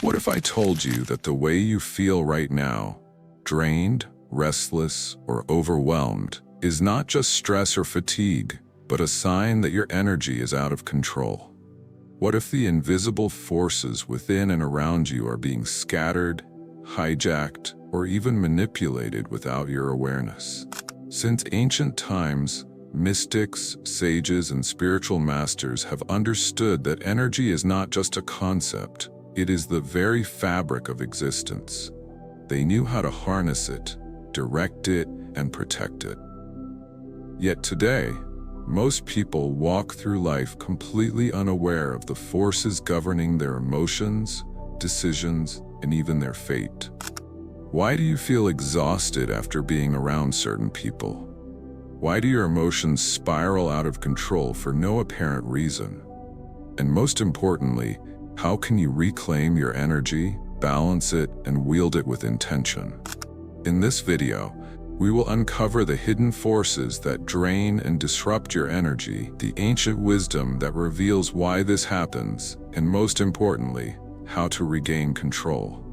What if I told you that the way you feel right now, drained, restless, or overwhelmed, is not just stress or fatigue, but a sign that your energy is out of control? What if the invisible forces within and around you are being scattered, hijacked, or even manipulated without your awareness? Since ancient times, mystics, sages, and spiritual masters have understood that energy is not just a concept, it is the very fabric of existence. They knew how to harness it, direct it, and protect it. Yet today, most people walk through life completely unaware of the forces governing their emotions, decisions, and even their fate. Why do you feel exhausted after being around certain people? Why do your emotions spiral out of control for no apparent reason? And most importantly, how can you reclaim your energy, balance it, and wield it with intention? In this video, we will uncover the hidden forces that drain and disrupt your energy, the ancient wisdom that reveals why this happens, and most importantly, how to regain control.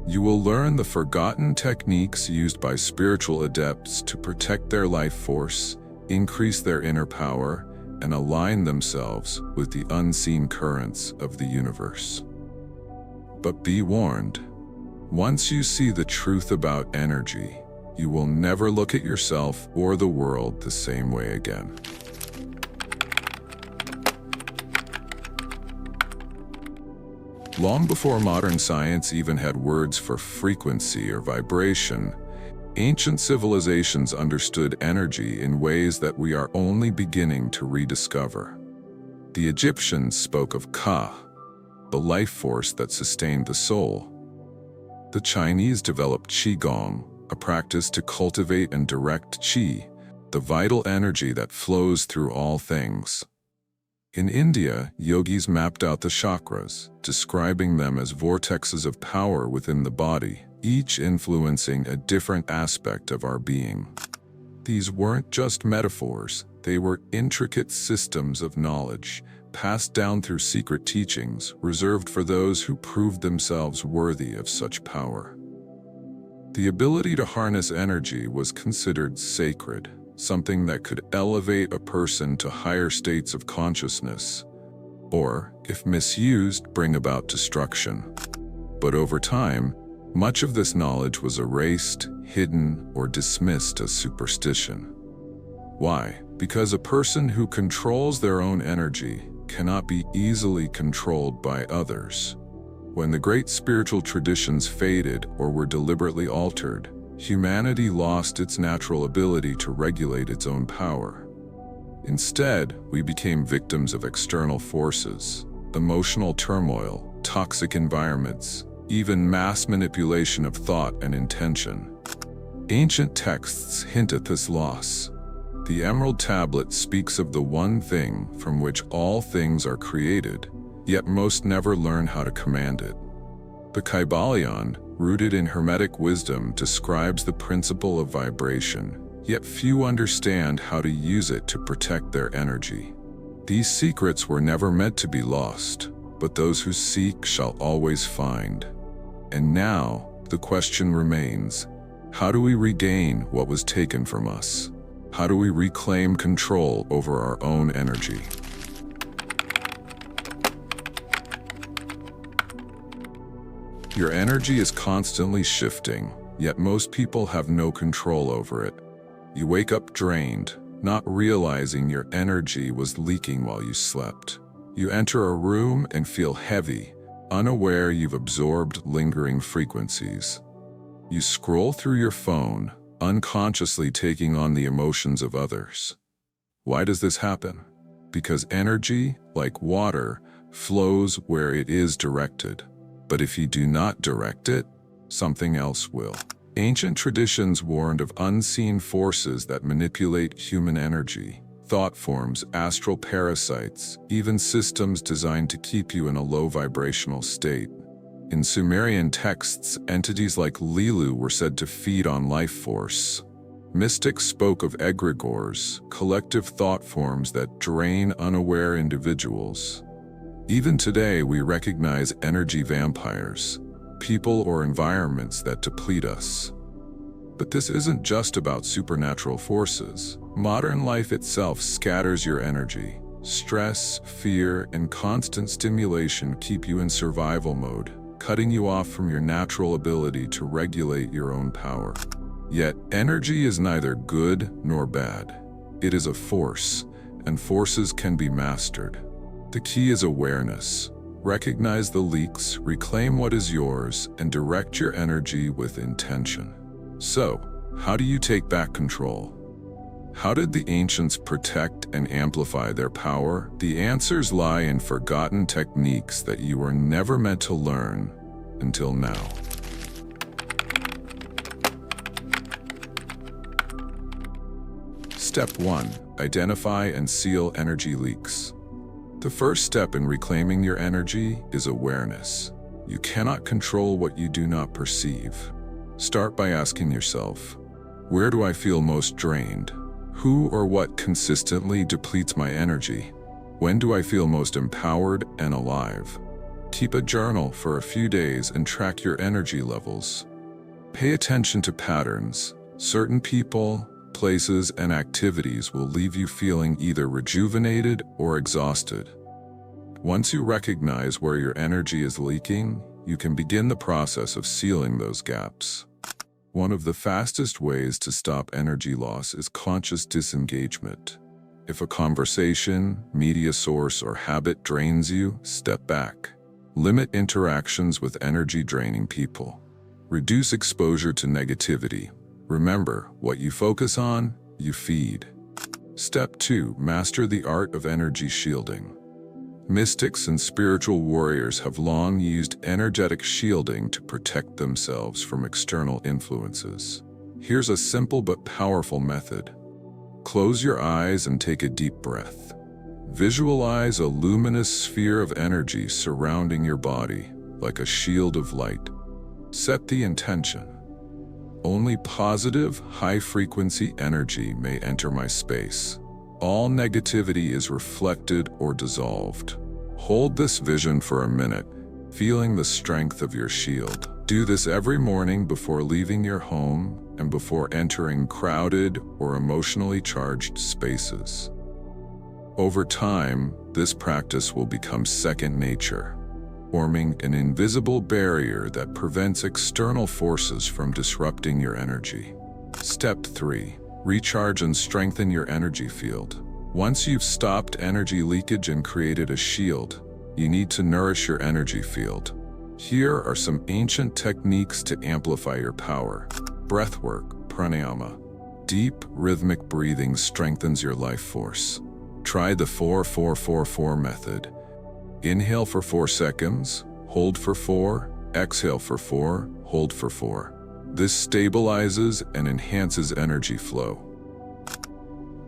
You will learn the forgotten techniques used by spiritual adepts to protect their life force, increase their inner power, and align themselves with the unseen currents of the universe. But be warned, once you see the truth about energy, you will never look at yourself or the world the same way again. Long before modern science even had words for frequency or vibration, ancient civilizations understood energy in ways that we are only beginning to rediscover. The Egyptians spoke of Ka, the life force that sustained the soul. The Chinese developed Qigong, a practice to cultivate and direct Qi, the vital energy that flows through all things. In India, yogis mapped out the chakras, describing them as vortexes of power within the body, each influencing a different aspect of our being. These weren't just metaphors, they were intricate systems of knowledge, passed down through secret teachings, reserved for those who proved themselves worthy of such power. The ability to harness energy was considered sacred, something that could elevate a person to higher states of consciousness, or, if misused, bring about destruction. But over time, much of this knowledge was erased, hidden, or dismissed as superstition. Why? Because a person who controls their own energy cannot be easily controlled by others. When the great spiritual traditions faded or were deliberately altered, humanity lost its natural ability to regulate its own power. Instead, we became victims of external forces, emotional turmoil, toxic environments, even mass manipulation of thought and intention. Ancient texts hint at this loss. The Emerald Tablet speaks of the one thing from which all things are created, yet most never learn how to command it. The Kybalion, rooted in Hermetic wisdom, describes the principle of vibration, yet few understand how to use it to protect their energy. These secrets were never meant to be lost, but those who seek shall always find. And now, the question remains, how do we regain what was taken from us? How do we reclaim control over our own energy? Your energy is constantly shifting, yet most people have no control over it. You wake up drained, not realizing your energy was leaking while you slept. You enter a room and feel heavy, unaware you've absorbed lingering frequencies. You scroll through your phone, unconsciously taking on the emotions of others. Why does this happen? Because energy, like water, flows where it is directed. But if you do not direct it, something else will. Ancient traditions warned of unseen forces that manipulate human energy, thought forms, astral parasites, even systems designed to keep you in a low vibrational state. In Sumerian texts, entities like Lilu were said to feed on life force. Mystics spoke of egregores, collective thought forms that drain unaware individuals. Even today, we recognize energy vampires, people or environments that deplete us. But this isn't just about supernatural forces. Modern life itself scatters your energy. Stress, fear, and constant stimulation keep you in survival mode, cutting you off from your natural ability to regulate your own power. Yet, energy is neither good nor bad. It is a force, and forces can be mastered. The key is awareness. Recognize the leaks, reclaim what is yours, and direct your energy with intention. So, how do you take back control? How did the ancients protect and amplify their power? The answers lie in forgotten techniques that you were never meant to learn until now. Step 1. Identify and seal energy leaks. The first step in reclaiming your energy is awareness. You cannot control what you do not perceive. Start by asking yourself, where do I feel most drained? Who or what consistently depletes my energy? When do I feel most empowered and alive? Keep a journal for a few days and track your energy levels. Pay attention to patterns. Certain people, places, and activities will leave you feeling either rejuvenated or exhausted. Once you recognize where your energy is leaking, you can begin the process of sealing those gaps. One of the fastest ways to stop energy loss is conscious disengagement. If a conversation, media source, or habit drains you, step back. Limit interactions with energy-draining people. Reduce exposure to negativity. Remember, what you focus on, you feed. Step 2. Master the art of energy shielding. Mystics and spiritual warriors have long used energetic shielding to protect themselves from external influences. Here's a simple but powerful method. Close your eyes and take a deep breath. Visualize a luminous sphere of energy surrounding your body, like a shield of light. Set the intention. Only positive, high-frequency energy may enter my space. All negativity is reflected or dissolved. Hold this vision for a minute, feeling the strength of your shield. Do this every morning before leaving your home and before entering crowded or emotionally charged spaces. Over time, this practice will become second nature, forming an invisible barrier that prevents external forces from disrupting your energy. Step 3. Recharge and strengthen your energy field. Once you've stopped energy leakage and created a shield, you need to nourish your energy field. Here are some ancient techniques to amplify your power. Breathwork, pranayama. Deep, rhythmic breathing strengthens your life force. Try the 4-4-4-4 method. Inhale for 4 seconds, hold for 4, exhale for 4, hold for 4. This stabilizes and enhances energy flow.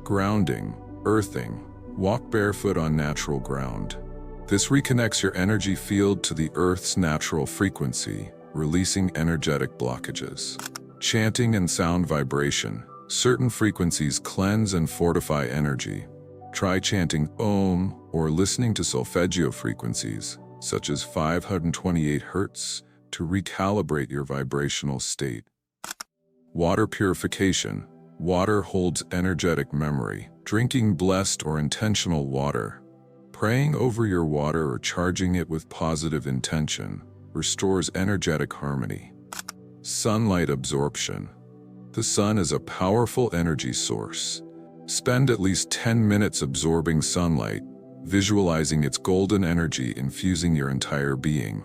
Grounding, earthing. Walk barefoot on natural ground. This reconnects your energy field to the Earth's natural frequency, releasing energetic blockages. Chanting and sound vibration. Certain frequencies cleanse and fortify energy. Try chanting Om or listening to solfeggio frequencies, such as 528 Hz, to recalibrate your vibrational state. Water purification. Water holds energetic memory. Drinking blessed or intentional water, praying over your water or charging it with positive intention, restores energetic harmony. Sunlight absorption. The sun is a powerful energy source. Spend at least 10 minutes absorbing sunlight, visualizing its golden energy infusing your entire being.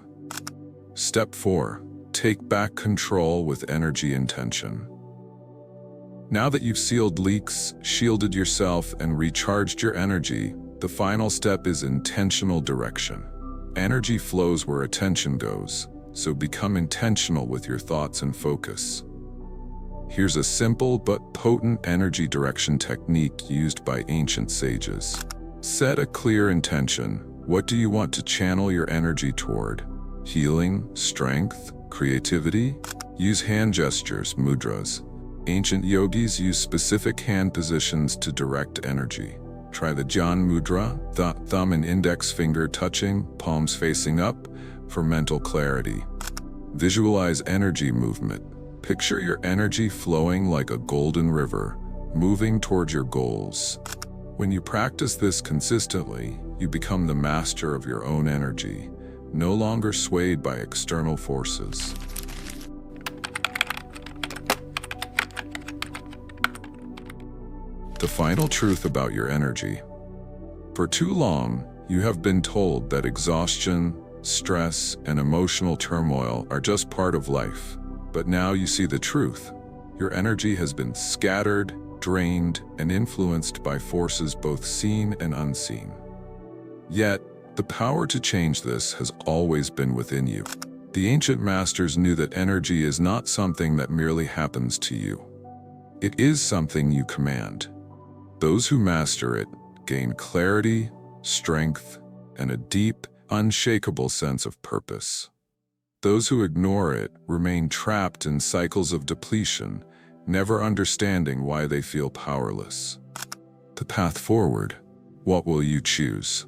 Step 4. Take back control with energy intention. Now that you've sealed leaks, shielded yourself, and recharged your energy, the final step is intentional direction. Energy flows where attention goes, so become intentional with your thoughts and focus. Here's a simple but potent energy direction technique used by ancient sages. Set a clear intention. What do you want to channel your energy toward? Healing, strength, creativity? Use hand gestures, mudras. Ancient yogis use specific hand positions to direct energy. Try the Jhana Mudra, thumb and index finger touching, palms facing up, for mental clarity. Visualize energy movement. Picture your energy flowing like a golden river, moving towards your goals. When you practice this consistently, you become the master of your own energy, no longer swayed by external forces. The final truth about your energy. For too long, you have been told that exhaustion, stress, and emotional turmoil are just part of life. But now you see the truth. Your energy has been scattered, drained, and influenced by forces both seen and unseen. Yet, the power to change this has always been within you. The ancient masters knew that energy is not something that merely happens to you. It is something you command. Those who master it gain clarity, strength, and a deep, unshakable sense of purpose. Those who ignore it remain trapped in cycles of depletion, never understanding why they feel powerless. The path forward. What will you choose?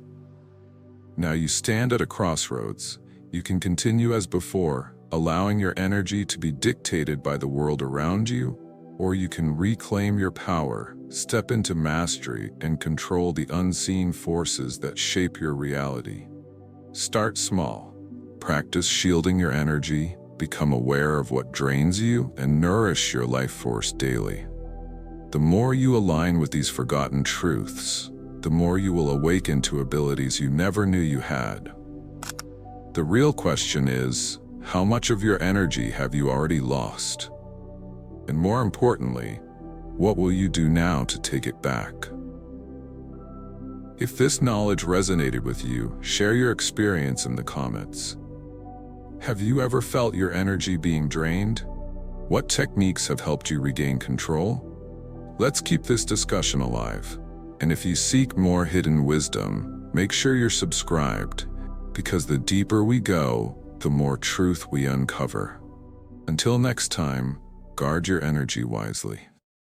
Now you stand at a crossroads. You can continue as before, allowing your energy to be dictated by the world around you, or you can reclaim your power, step into mastery, and control the unseen forces that shape your reality. Start small. Practice shielding your energy, become aware of what drains you, and nourish your life force daily. The more you align with these forgotten truths, the more you will awaken to abilities you never knew you had. The real question is, how much of your energy have you already lost? And more importantly, what will you do now to take it back? If this knowledge resonated with you, share your experience in the comments. Have you ever felt your energy being drained? What techniques have helped you regain control? Let's keep this discussion alive. And if you seek more hidden wisdom, make sure you're subscribed, because the deeper we go, the more truth we uncover. Until next time, guard your energy wisely.